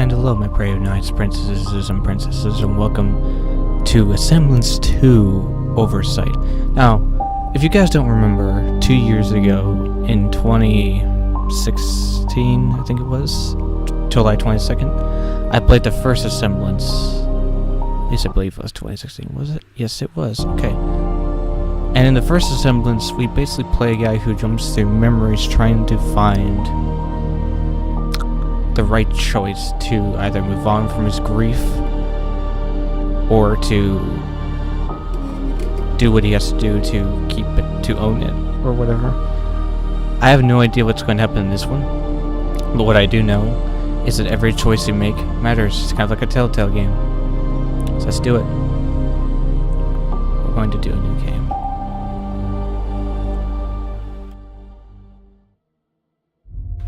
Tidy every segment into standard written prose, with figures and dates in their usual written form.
And hello, my brave knights, princesses, and princesses, and welcome to Assemblance 2 Oversight. Now, if you guys don't remember, 2 years ago, in 2016, I think it was, July 22nd, I played the first Assemblance. At least I believe it was 2016, was it? Yes, it was. Okay. And in the first Assemblance, we basically play a guy who jumps through memories trying to find the right choice to either move on from his grief or to do what he has to do to keep it, to own it, or whatever. I have no idea what's going to happen in this one, but what I do know is that every choice you make matters. It's kind of like a Telltale game. So let's do it. We're going to do a new game.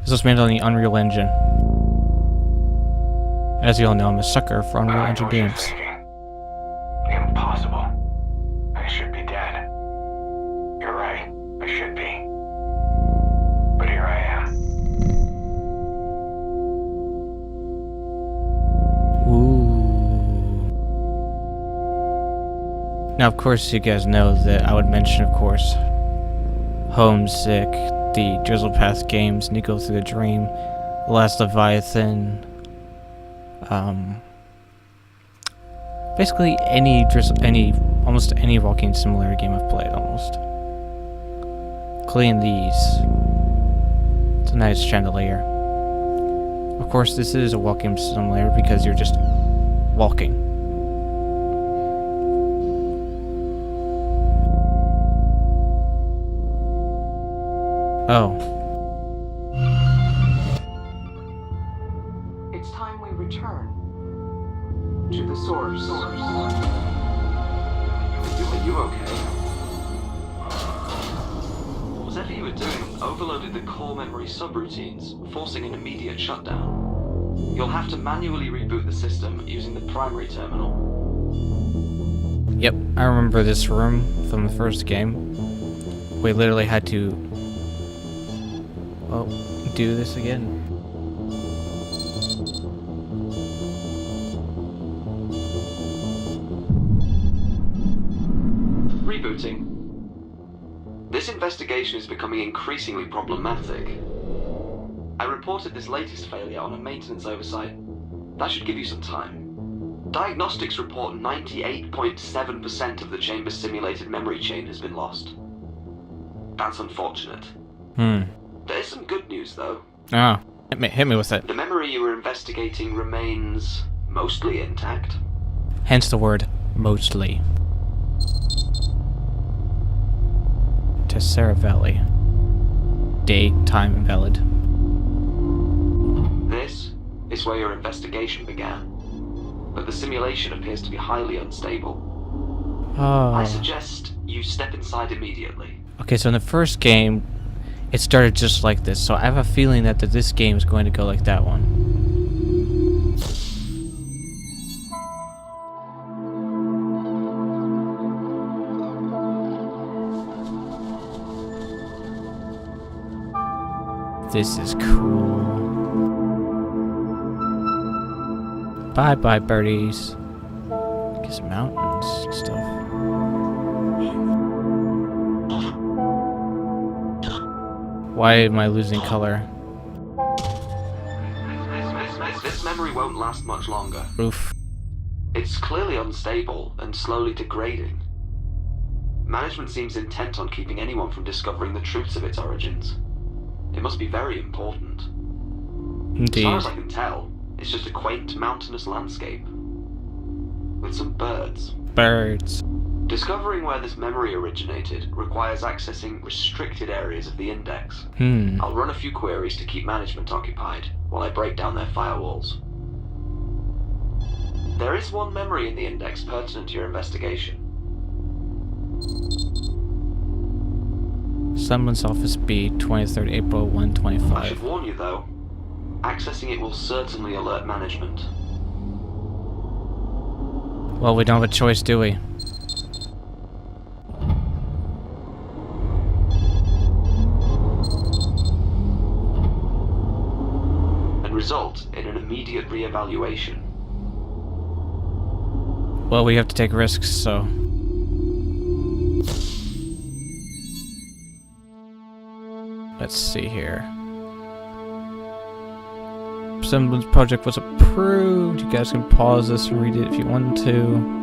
This was made on the Unreal Engine. As you all know, I'm a sucker for Unreal Engine games. Impossible. I should be dead. You're right. I should be. But here I am. Ooh. Now, of course, you guys know that I would mention, of course, Homesick, the Drizzle Path games, Nico Through the Dream, The Last Leviathan, basically almost any walking simulator game I've played, almost. Including these. Tonight's Chandelier. Of course, this is a walking simulator because you're just walking. Oh. It's time we return to the source. Are you okay? Whatever you were doing overloaded the core memory subroutines, forcing an immediate shutdown. You'll have to manually reboot the system using the primary terminal. Yep, I remember this room from the first game. We literally had to, well, do this again. Rebooting. This investigation is becoming increasingly problematic. I reported this latest failure on a maintenance oversight. That should give you some time. Diagnostics report 98.7% of the chamber's simulated memory chain has been lost. That's unfortunate. There is some good news, though. Oh, hit me with it. The memory you were investigating remains mostly intact. Hence the word mostly. Tessera Valley. Date, time invalid. This is where your investigation began, but the simulation appears to be highly unstable. Oh. I suggest you step inside immediately. Okay, so in the first game, it started just like this, so I have a feeling that this game is going to go like that one. This is cool. Bye-bye, birdies. Get some mountains and stuff. Why am I losing color? This memory won't last much longer. Oof. It's clearly unstable and slowly degrading. Management seems intent on keeping anyone from discovering the truths of its origins. It must be very important. Indeed. As far as I can tell, it's just a quaint mountainous landscape. With some birds. Birds. Discovering where this memory originated requires accessing restricted areas of the index. I'll run a few queries to keep management occupied while I break down their firewalls. There is one memory in the index pertinent to your investigation. Assemblance Office B, 23rd April, 125. I should warn you though, accessing it will certainly alert management. Well, we don't have a choice, do we? and result in an immediate re-evaluation. Well, we have to take risks, so... Let's see here. Assemblance project was approved. You guys can pause this and read it if you want to.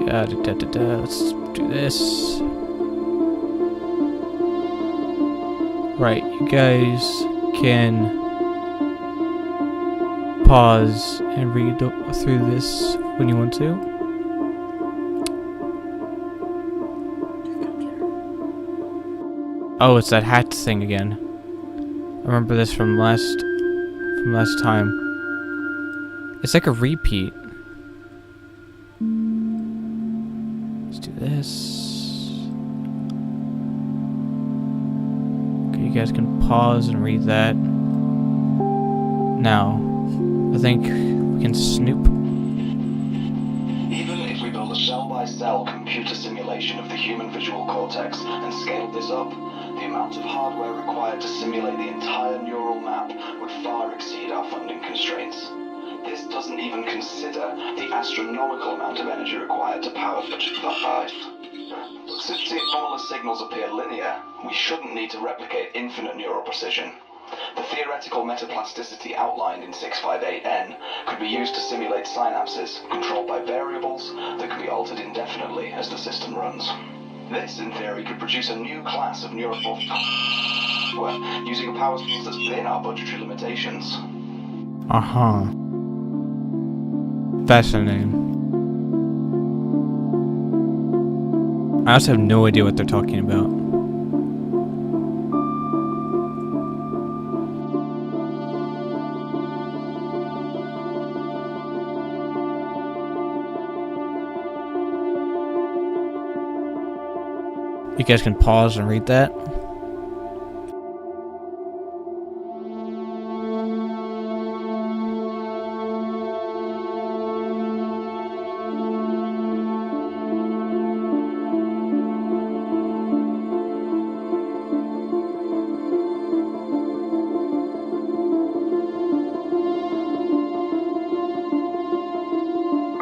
Yeah, let's do this. Right, you guys can pause and read through this when you want to. Oh, it's that hat thing again. I remember this from last time. It's like a repeat. Let's do this. Okay, you guys can pause and read that. Now, I think we can snoop. Even if we build a cell-by-cell computer simulation of the human visual cortex and scaled this up, the amount of hardware required to simulate the entire neural map would far exceed our funding constraints. This doesn't even consider the astronomical amount of energy required to power such a device. Since the anomalous signals appear linear, we shouldn't need to replicate infinite neural precision. The theoretical metaplasticity outlined in 658N could be used to simulate synapses controlled by variables that can be altered indefinitely as the system runs. This, in theory, could produce a new class of neural software using a power source that's within our budgetary limitations. Uh-huh. Fascinating. I also have no idea what they're talking about. You guys can pause and read that.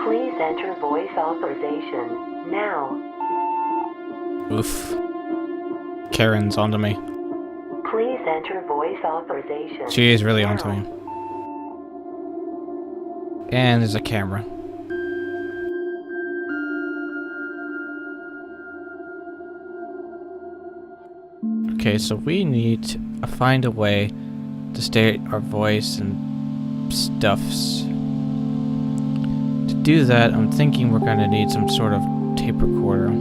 Please enter voice authorization now. Oof. Karen's onto me. Please enter voice authorization. She is really now. onto me. And there's a camera. Okay, so we need to find a way to state our voice and stuffs. To do that, I'm thinking we're going to need some sort of tape recorder.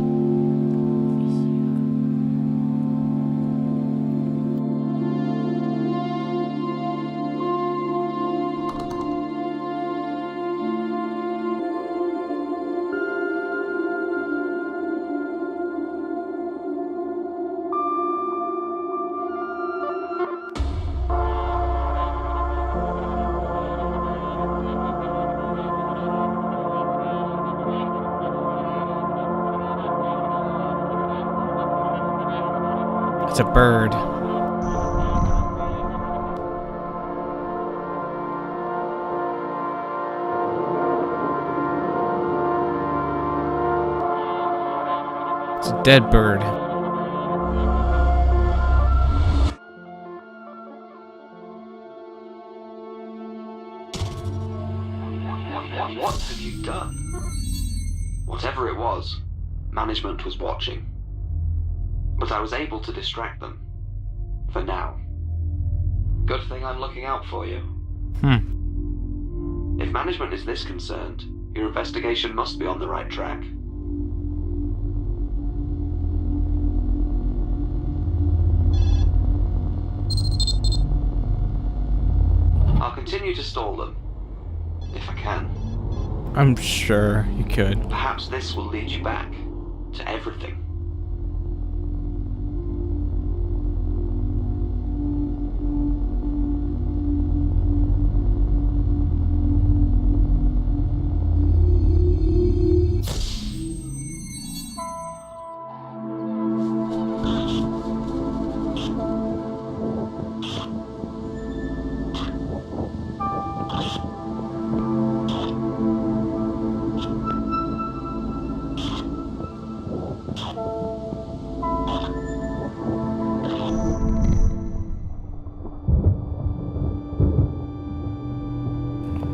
It's a bird. It's a dead bird. What have you done? Whatever it was, management was watching. But I was able to distract them. For now. Good thing I'm looking out for you. If management is this concerned, your investigation must be on the right track. I'll continue to stall them, if I can. I'm sure you could. Perhaps this will lead you back to everything.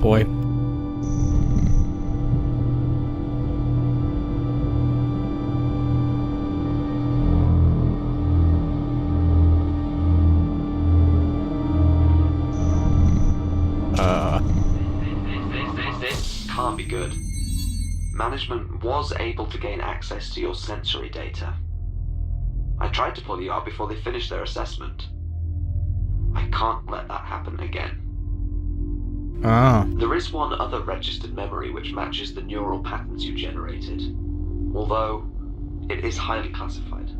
boy. This can't be good. Management was able to gain access to your sensory data. I tried to pull you out before they finished their assessment. I can't let that happen again. Oh. There is one other registered memory which matches the neural patterns you generated, although it is highly classified.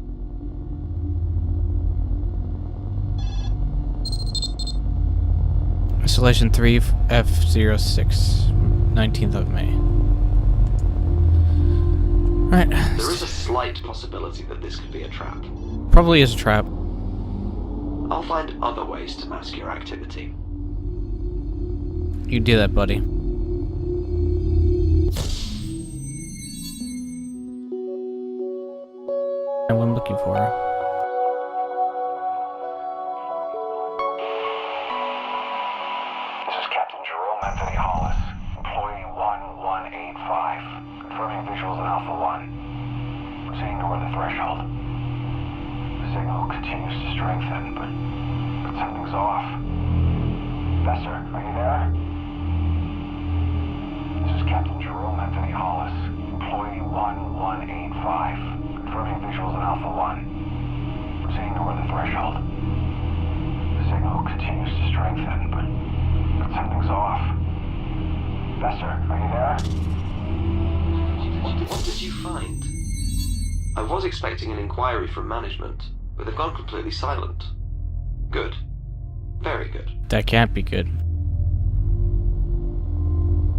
Installation 3 F06, 19th of May. Right. There is a slight possibility that this could be a trap. Probably is a trap. I'll find other ways to mask your activity. You do that, buddy. And what I'm looking for. This is Captain Jerome Anthony Hollis, employee 1185, confirming visuals in Alpha 1. Proceeding toward the threshold. The signal continues to strengthen, but something's off. Professor, are you there? This is Captain Jerome Anthony Hollis, employee 1185, confirming visuals in Alpha 1. Proceeding toward the threshold. The signal continues to strengthen, but something's off. Professor, are you there? What did you find? I was expecting an inquiry from management, but they've gone completely silent. Good. Very good. That can't be good.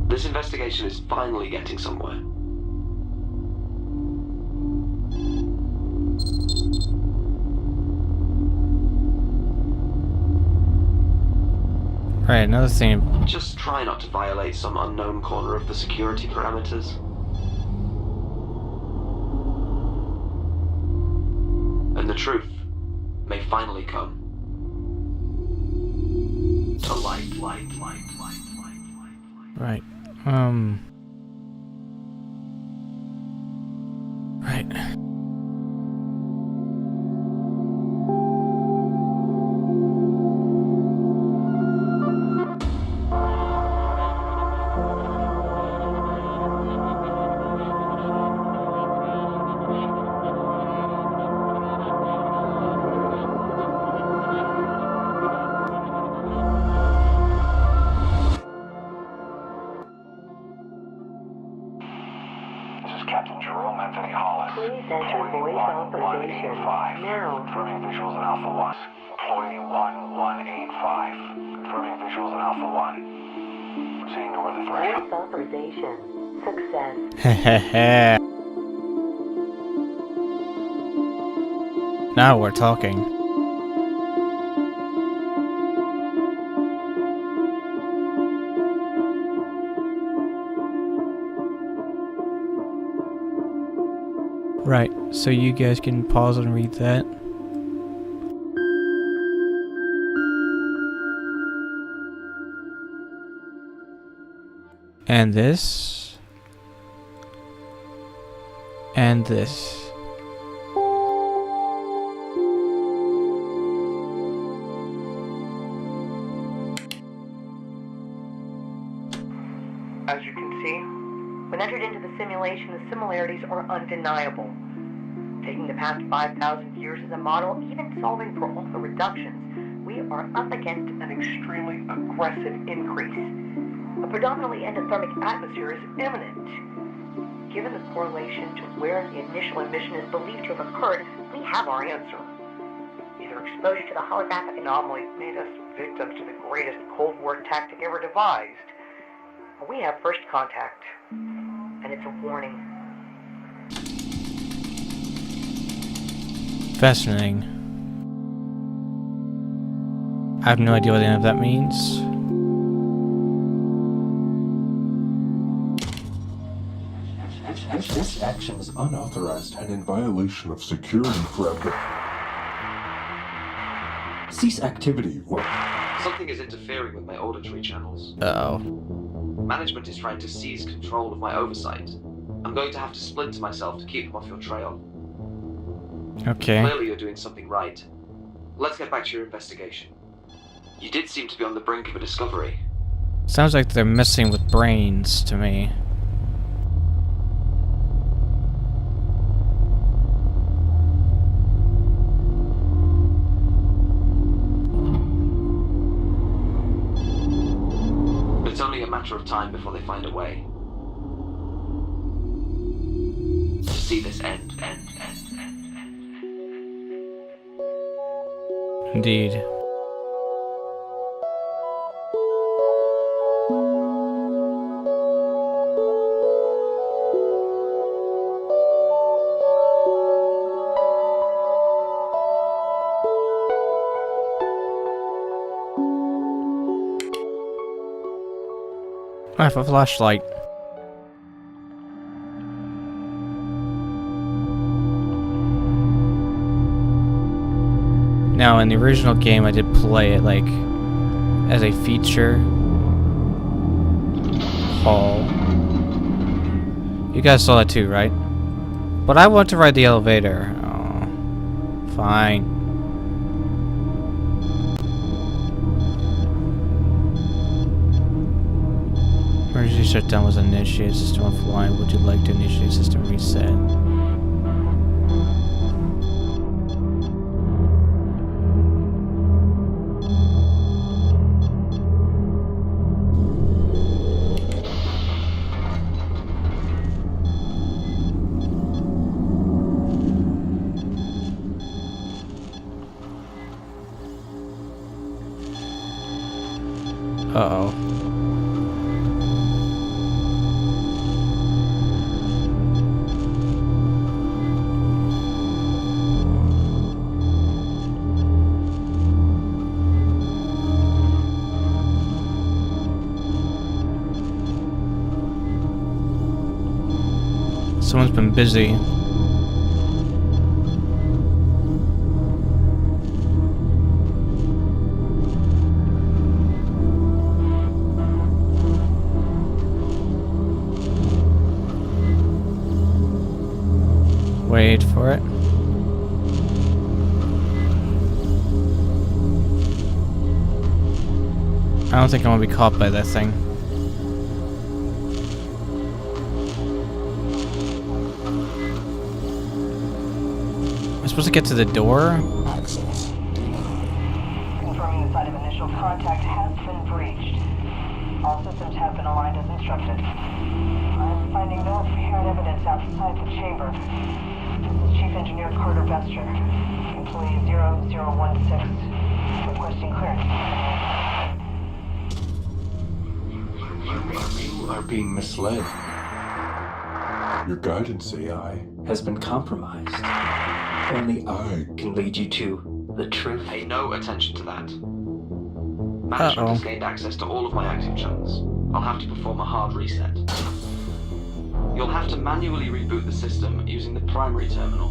This investigation is finally getting somewhere. Right, another thing. Just try not to violate some unknown corner of the security parameters. And the truth may finally come to light. Right. Right. Captain Jerome Anthony Hollis. Please enter voice authorization now. Confirming visuals in Alpha 1. Employee 1185. Confirming visuals in Alpha 1. Proceeding toward the threshold. Voice authorization. Success. Hehehe. Now we're talking. Right, so you guys can pause and read that. And this. And this. As you can see, when entered into the simulation, the similarities are undeniable. Taking the past 5,000 years as a model, even solving for all the reductions, we are up against an extremely aggressive increase. A predominantly endothermic atmosphere is imminent. Given the correlation to where the initial emission is believed to have occurred, we have our answer. Either exposure to the holographic anomaly made us victims to the greatest Cold War tactic ever devised, or we have first contact, and it's a warning. Fascinating. I have no idea what any of that means. This action is unauthorized and in violation of security parameters. Cease activity. Something is interfering with my auditory channels. Uh-oh. Management is trying to seize control of my oversight. I'm going to have to splinter myself to keep them off your trail. Okay. Clearly you're doing something right. Let's get back to your investigation. You did seem to be on the brink of a discovery. Sounds like they're messing with brains to me. But it's only a matter of time before they find a way. To see this end. Indeed. I have a flashlight. Now, in the original game, I did play it, like, as a feature hall. You guys saw that too, right? But I want to ride the elevator. Oh, fine. Emergency shutdown was initiated. System offline. Would you like to initiate system reset? Uh-oh. Someone's been busy. Wait for it. I don't think I want to be caught by that thing. I'm supposed to get to the door? Confirming the site of initial contact has been breached. All systems have been aligned as instructed. I'm finding no apparent evidence outside the chamber. This is Chief Engineer Carter Bester, employee 0016, requesting clearance. You are being misled. Your guidance AI has been compromised. Only I can lead you to the truth. Pay no attention to that. Management has gained access to all of my active channels. I'll have to perform a hard reset. You'll have to manually reboot the system using the primary terminal.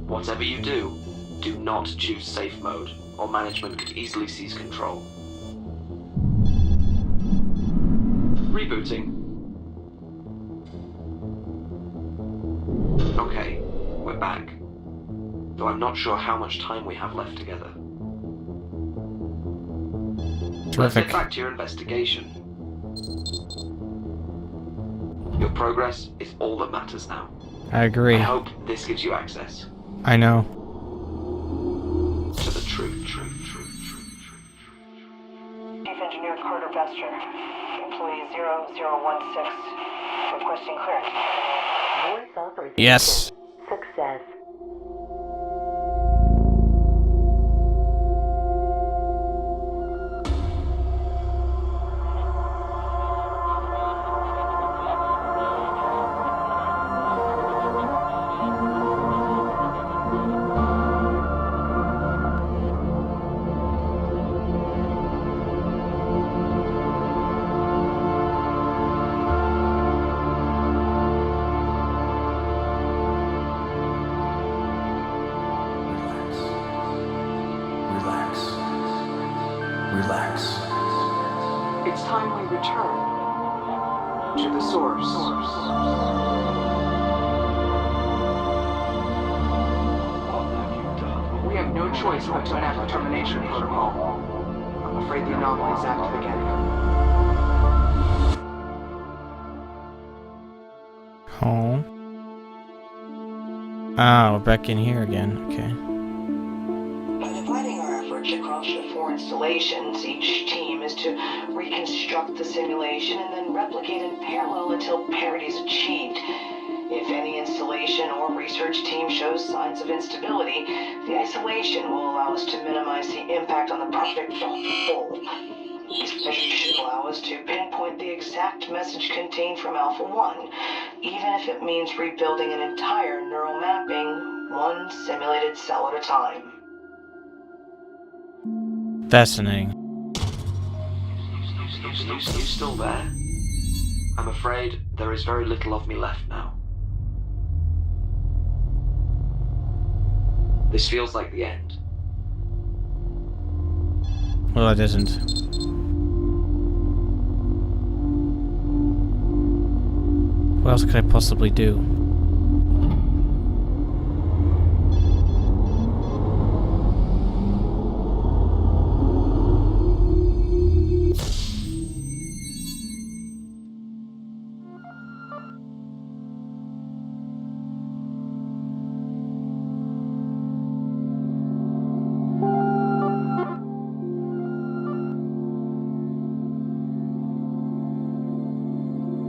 Whatever you do, do not choose safe mode, or management could easily seize control. Rebooting. Okay, we're back. Though I'm not sure how much time we have left together. Let's get back to your investigation. Your progress is all that matters now. I agree. I hope this gives you access. I know. To the truth. Chief Engineer Carter Bester, employee 0016, requesting clearance. Voice authorization. Yes. Success. Relax. It's time we return To the source. What have you done? We have no choice but to enact the termination protocol. I'm afraid the anomaly is active again. Oh. Ah, we're back in here again. Okay. By dividing our efforts across the 4 installations, each team is to reconstruct the simulation and then replicate in parallel until parity is achieved. If any installation or research team shows signs of instability, the isolation will allow us to minimize the impact on the project as a whole. These measures should allow us to pinpoint the exact message contained from Alpha 1, even if it means rebuilding an entire neural mapping, one simulated cell at a time. Fascinating. You still there? I'm afraid there is very little of me left now. This feels like the end. Well, it isn't. What else could I possibly do?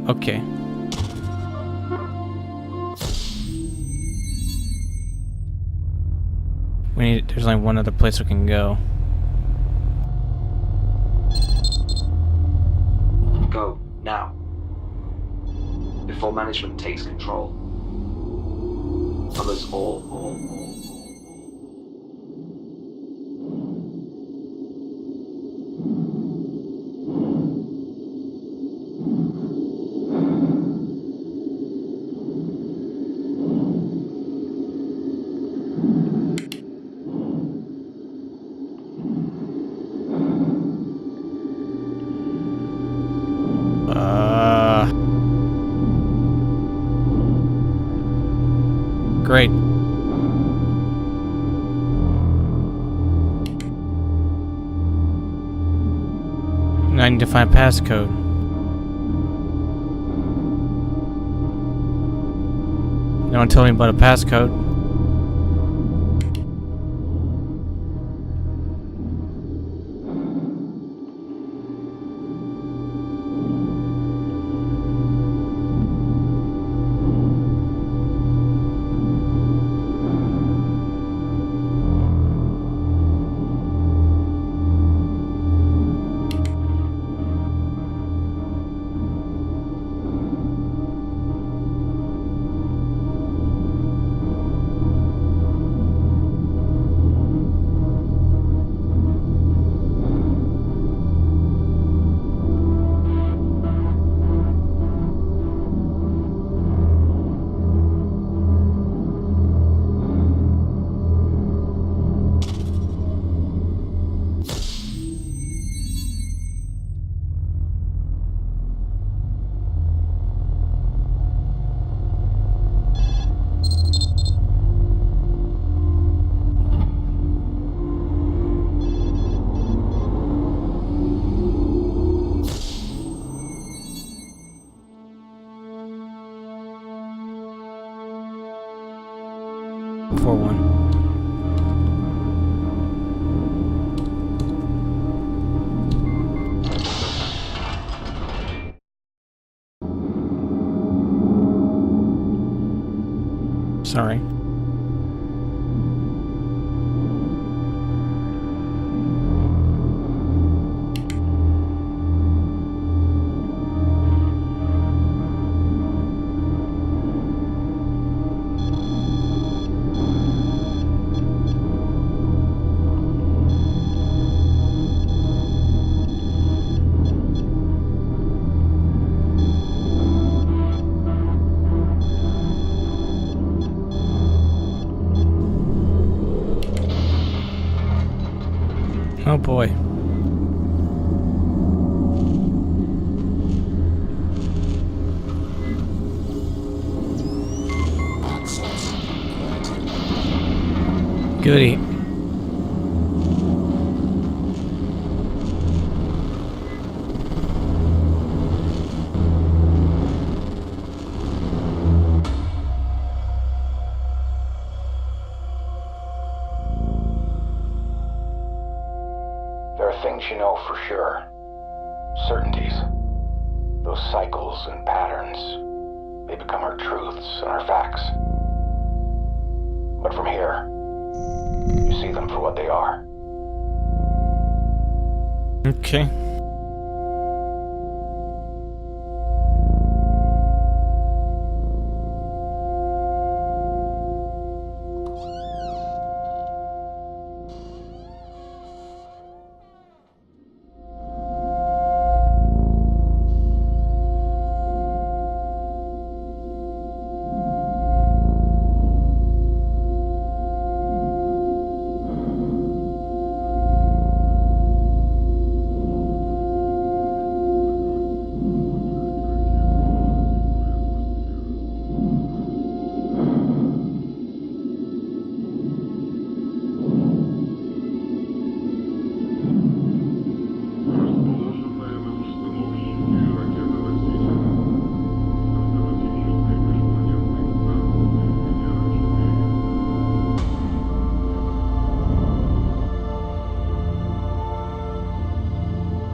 Okay. There's only one other place we can go. Go, now. Before management takes control. Of us all. Great. Now I need to find passcode. No one told me about a passcode. For one. Sorry. Oh boy. Well, Goody. There are things you know for sure. Certainties. Those cycles and patterns. They become our truths and our facts. But from here, you see them for what they are. Okay.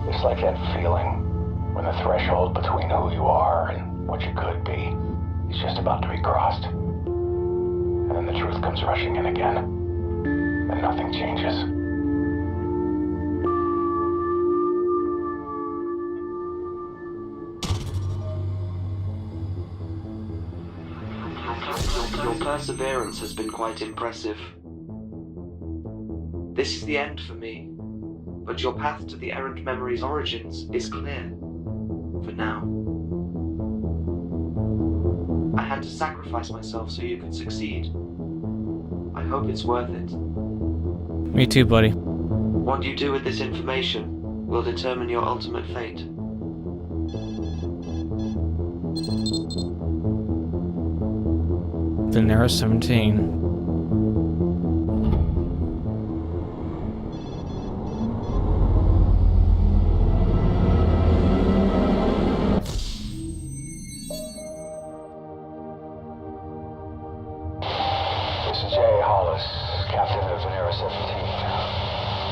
It's like that feeling when the threshold between who you are and what you could be is just about to be crossed. And then the truth comes rushing in again, and nothing changes. Your perseverance has been quite impressive. This is the end for me, but your path to the errant memory's origins is clear. For now. I had to sacrifice myself so you could succeed. I hope it's worth it. Me too, buddy. What you do with this information will determine your ultimate fate. The Narrow 17. This is J. Hollis, captain of the Narrow 17.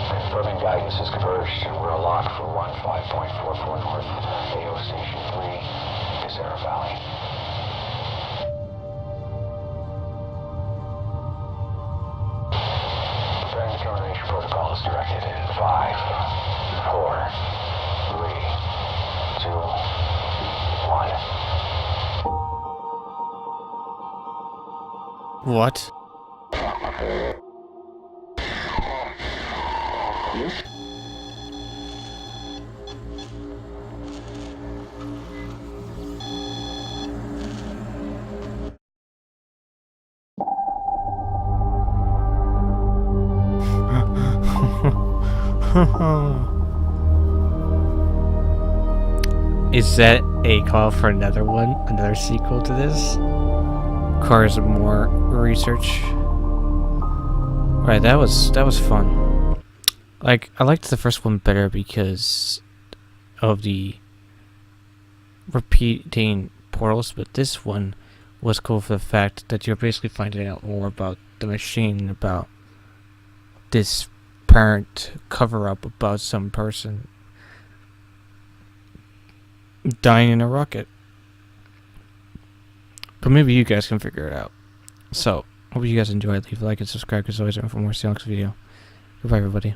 Confirming guidance has converged, and we're locked for 15.44 north, AO Station 3, Casera Valley. Preparing the termination protocol is directed in 5, 4, 3, 2, 1. What? Is that a call for another one? Another sequel to this? Requires more research. Right, that was fun. Like, I liked the first one better because of the repeating portals, but this one was cool for the fact that you're basically finding out more about the machine, about this parent cover-up about some person dying in a rocket. But maybe you guys can figure it out. So, hope you guys enjoyed. Leave a like and subscribe, because always for more. See you next video. Goodbye, everybody.